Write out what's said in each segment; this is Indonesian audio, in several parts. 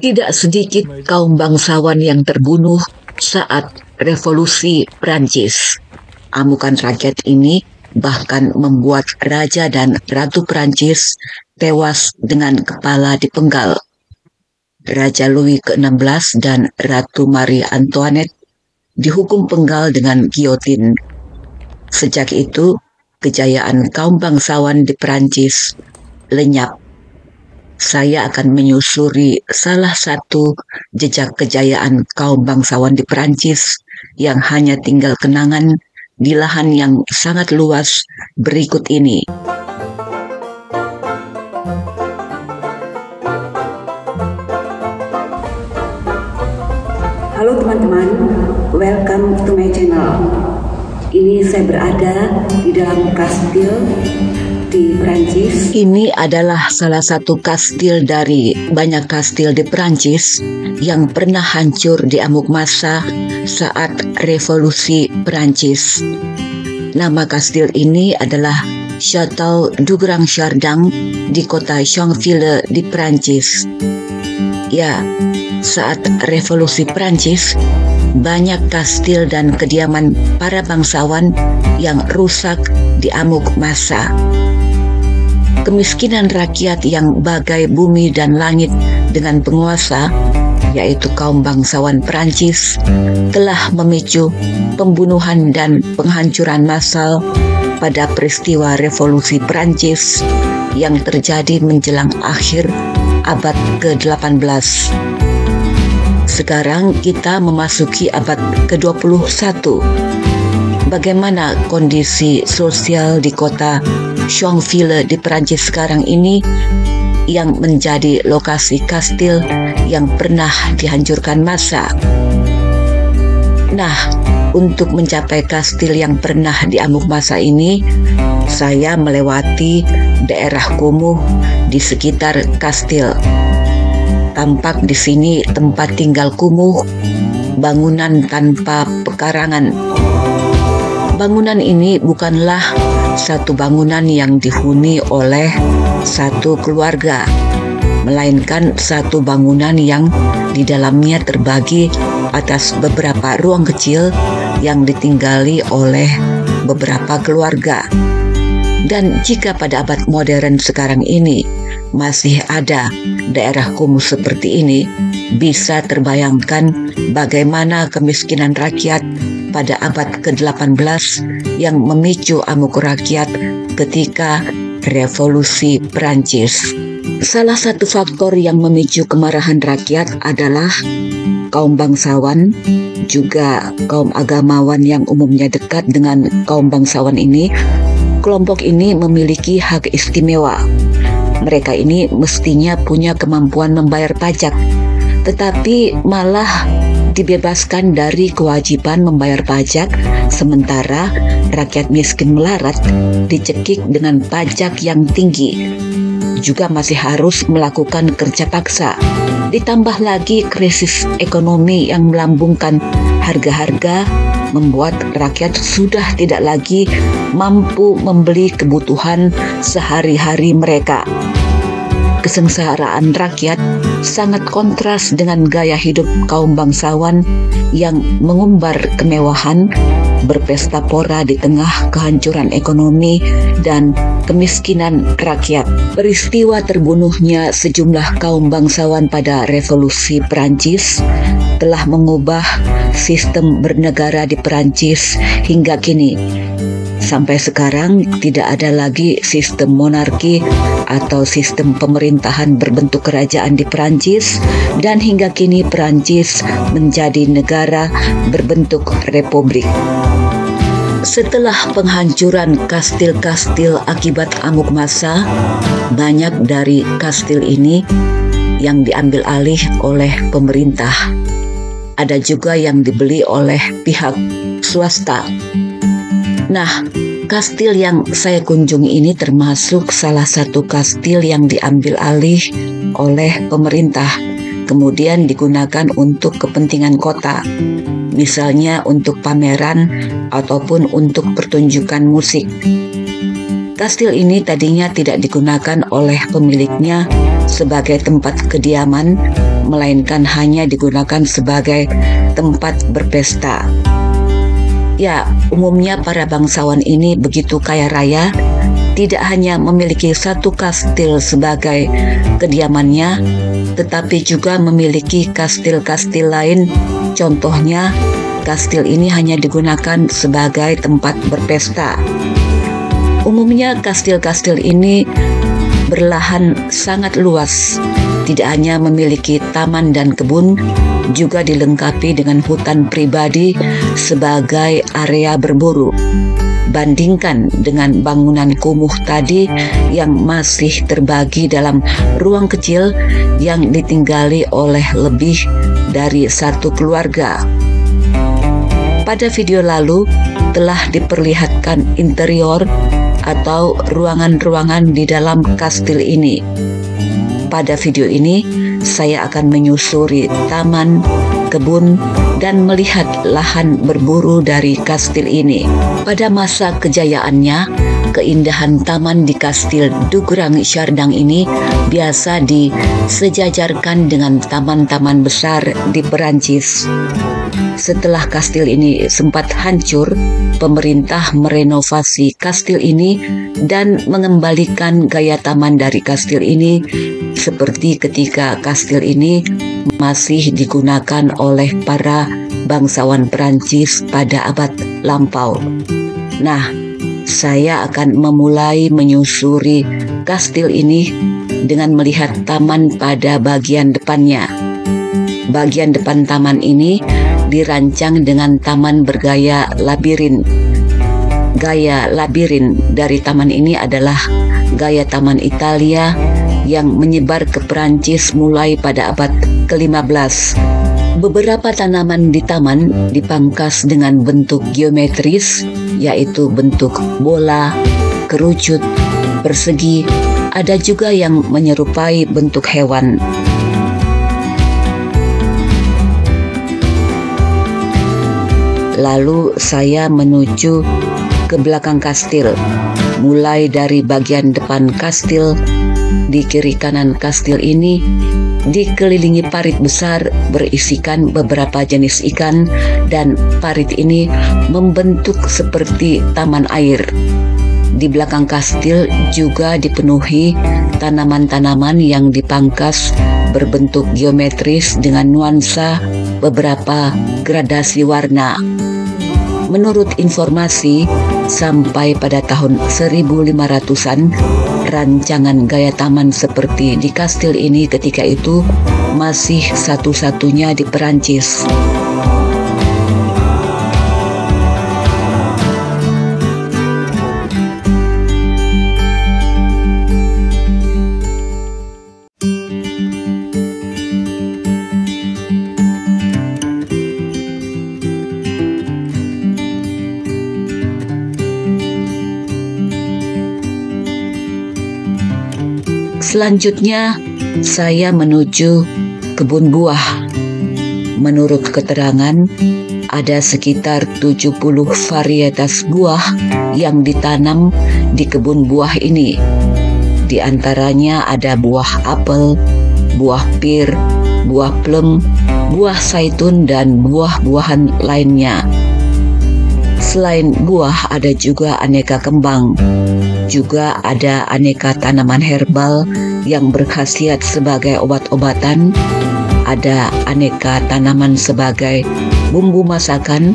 Tidak sedikit kaum bangsawan yang terbunuh saat revolusi Prancis. Amukan rakyat ini bahkan membuat raja dan ratu Prancis tewas dengan kepala dipenggal. Raja Louis ke-16 dan Ratu Marie Antoinette dihukum penggal dengan giotin. Sejak itu, kejayaan kaum bangsawan di Prancis lenyap. Saya akan menyusuri salah satu jejak kejayaan kaum bangsawan di Prancis yang hanya tinggal kenangan di lahan yang sangat luas berikut ini. Halo teman-teman, welcome to my channel. Ini saya berada di dalam kastil di Prancis. Ini adalah salah satu kastil dari banyak kastil di Prancis yang pernah hancur di amuk masa saat revolusi Prancis. Nama kastil ini adalah Château du Grand Jardin di kota Thionville di Prancis. Ya, saat revolusi Prancis, banyak kastil dan kediaman para bangsawan yang rusak di amuk masa. Kemiskinan rakyat yang bagai bumi dan langit dengan penguasa, yaitu kaum bangsawan Prancis, telah memicu pembunuhan dan penghancuran massal pada peristiwa revolusi Prancis yang terjadi menjelang akhir abad ke-18. Sekarang kita memasuki abad ke-21. Bagaimana kondisi sosial di kota Thionville di Prancis sekarang ini yang menjadi lokasi kastil yang pernah dihancurkan massa? Nah, untuk mencapai kastil yang pernah diamuk massa ini, saya melewati daerah kumuh di sekitar kastil. Tampak di sini tempat tinggal kumuh, bangunan tanpa pekarangan. Bangunan ini bukanlah satu bangunan yang dihuni oleh satu keluarga, melainkan satu bangunan yang di dalamnya terbagi atas beberapa ruang kecil yang ditinggali oleh beberapa keluarga. Dan jika pada abad modern sekarang ini masih ada daerah kumuh seperti ini, bisa terbayangkan bagaimana kemiskinan rakyat pada abad ke-18 yang memicu amuk rakyat ketika revolusi Prancis. Salah satu faktor yang memicu kemarahan rakyat adalah kaum bangsawan, juga kaum agamawan yang umumnya dekat dengan kaum bangsawan ini. Kelompok ini memiliki hak istimewa. Mereka ini mestinya punya kemampuan membayar pajak, tetapi malah dibebaskan dari kewajiban membayar pajak, sementara rakyat miskin melarat dicekik dengan pajak yang tinggi. Juga masih harus melakukan kerja paksa. Ditambah lagi krisis ekonomi yang melambungkan harga-harga, membuat rakyat sudah tidak lagi mampu membeli kebutuhan sehari-hari mereka. Kesengsaraan rakyat sangat kontras dengan gaya hidup kaum bangsawan yang mengumbar kemewahan, berpesta pora di tengah kehancuran ekonomi dan kemiskinan rakyat. Peristiwa terbunuhnya sejumlah kaum bangsawan pada revolusi Prancis telah mengubah sistem bernegara di Prancis hingga kini. Sampai sekarang tidak ada lagi sistem monarki atau sistem pemerintahan berbentuk kerajaan di Prancis, dan hingga kini Prancis menjadi negara berbentuk republik. Setelah penghancuran kastil-kastil akibat amuk massa, banyak dari kastil ini yang diambil alih oleh pemerintah. Ada juga yang dibeli oleh pihak swasta. Nah, kastil yang saya kunjungi ini termasuk salah satu kastil yang diambil alih oleh pemerintah, kemudian digunakan untuk kepentingan kota, misalnya untuk pameran ataupun untuk pertunjukan musik. Kastil ini tadinya tidak digunakan oleh pemiliknya sebagai tempat kediaman, melainkan hanya digunakan sebagai tempat berpesta. Ya, umumnya para bangsawan ini begitu kaya raya, tidak hanya memiliki satu kastil sebagai kediamannya, tetapi juga memiliki kastil-kastil lain. Contohnya, kastil ini hanya digunakan sebagai tempat berpesta. Umumnya kastil-kastil ini berlahan sangat luas, tidak hanya memiliki taman dan kebun, juga dilengkapi dengan hutan pribadi sebagai area berburu. Bandingkan dengan bangunan kumuh tadi yang masih terbagi dalam ruang kecil yang ditinggali oleh lebih dari satu keluarga. Pada video lalu telah diperlihatkan interior atau ruangan-ruangan di dalam kastil ini. Pada video ini, saya akan menyusuri taman, kebun, dan melihat lahan berburu dari kastil ini. Pada masa kejayaannya, keindahan taman di kastil Dugrang Syardang ini biasa disejajarkan dengan taman-taman besar di Perancis. Setelah kastil ini sempat hancur, pemerintah merenovasi kastil ini dan mengembalikan gaya taman dari kastil ini seperti ketika kastil ini masih digunakan oleh para bangsawan Perancis pada abad lampau. Nah, saya akan memulai menyusuri kastil ini dengan melihat taman pada bagian depannya. Bagian depan taman ini dirancang dengan taman bergaya labirin. Gaya labirin dari taman ini adalah gaya taman Italia yang menyebar ke Perancis mulai pada abad ke-15. Beberapa tanaman di taman dipangkas dengan bentuk geometris, yaitu bentuk bola, kerucut, persegi, ada juga yang menyerupai bentuk hewan. Lalu saya menuju ke belakang kastil, mulai dari bagian depan kastil. Di kiri kanan kastil ini dikelilingi parit besar berisikan beberapa jenis ikan, dan parit ini membentuk seperti taman air. Di belakang kastil juga dipenuhi tanaman-tanaman yang dipangkas berbentuk geometris dengan nuansa beberapa gradasi warna. Menurut informasi, sampai pada tahun 1500-an, rancangan gaya taman seperti di kastil ini ketika itu masih satu-satunya di Perancis. Selanjutnya, saya menuju kebun buah. Menurut keterangan, ada sekitar 70 varietas buah yang ditanam di kebun buah ini. Di antaranya ada buah apel, buah pir, buah plum, buah zaitun, dan buah-buahan lainnya. Selain buah, ada juga aneka kembang. Juga ada aneka tanaman herbal yang berkhasiat sebagai obat-obatan. Ada aneka tanaman sebagai bumbu masakan.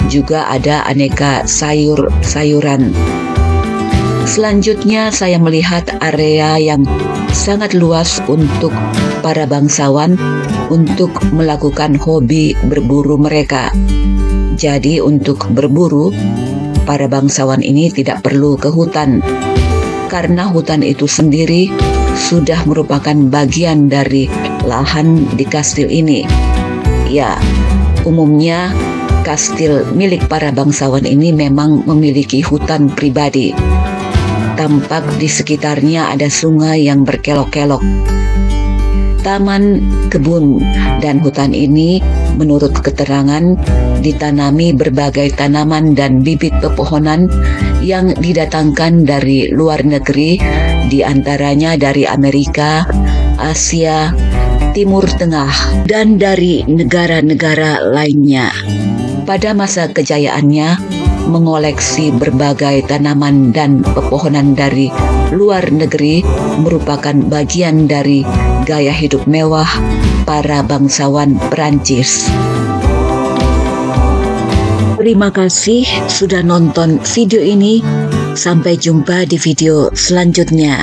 Juga ada aneka sayur-sayuran. Selanjutnya saya melihat area yang sangat luas untuk para bangsawan untuk melakukan hobi berburu mereka. Jadi untuk berburu, para bangsawan ini tidak perlu ke hutan, karena hutan itu sendiri sudah merupakan bagian dari lahan di kastil ini. Ya, umumnya kastil milik para bangsawan ini memang memiliki hutan pribadi. Tampak di sekitarnya ada sungai yang berkelok-kelok. Taman, kebun, dan hutan ini menurut keterangan ditanami berbagai tanaman dan bibit pepohonan yang didatangkan dari luar negeri, di antaranya dari Amerika, Asia, Timur Tengah, dan dari negara-negara lainnya. Pada masa kejayaannya, mengoleksi berbagai tanaman dan pepohonan dari luar negeri merupakan bagian dari gaya hidup mewah para bangsawan Perancis. Terima kasih sudah nonton video ini. Sampai jumpa di video selanjutnya.